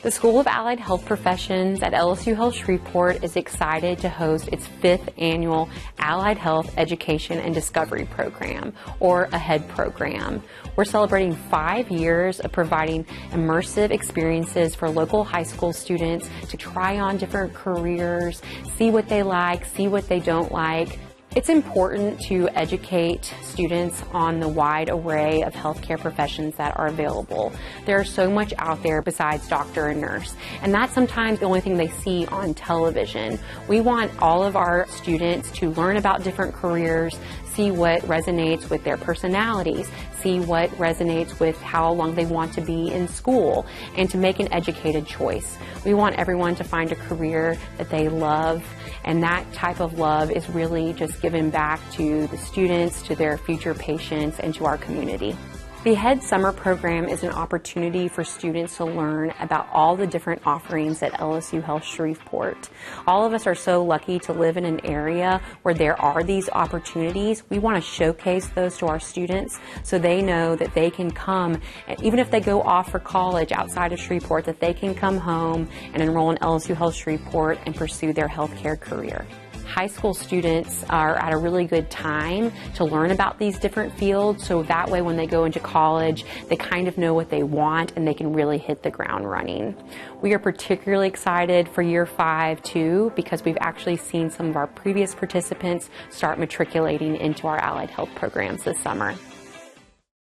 The School of Allied Health Professions at LSU Health Shreveport is excited to host its 5th annual Allied Health Education and Discovery Program, or AHEAD program. We're celebrating 5 years of providing immersive experiences for local high school students to try on different careers, see what they like, see what they don't like. It's important to educate students on the wide array of healthcare professions that are available. There's so much out there besides doctor and nurse, and that's sometimes the only thing they see on television. We want all of our students to learn about different careers, see what resonates with their personalities, see what resonates with how long they want to be in school, and to make an educated choice. We want everyone to find a career that they love, and that type of love is really just given back to the students, to their future patients, and to our community. The AHEAD Summer Program is an opportunity for students to learn about all the different offerings at LSU Health Shreveport. All of us are so lucky to live in an area where there are these opportunities. We want to showcase those to our students so they know that they can come, and even if they go off for college outside of Shreveport, that they can come home and enroll in LSU Health Shreveport and pursue their healthcare career. High school students are at a really good time to learn about these different fields, so that way when they go into college, they kind of know what they want and they can really hit the ground running. We are particularly excited for year 5 too, because we've actually seen some of our previous participants start matriculating into our allied health programs this summer.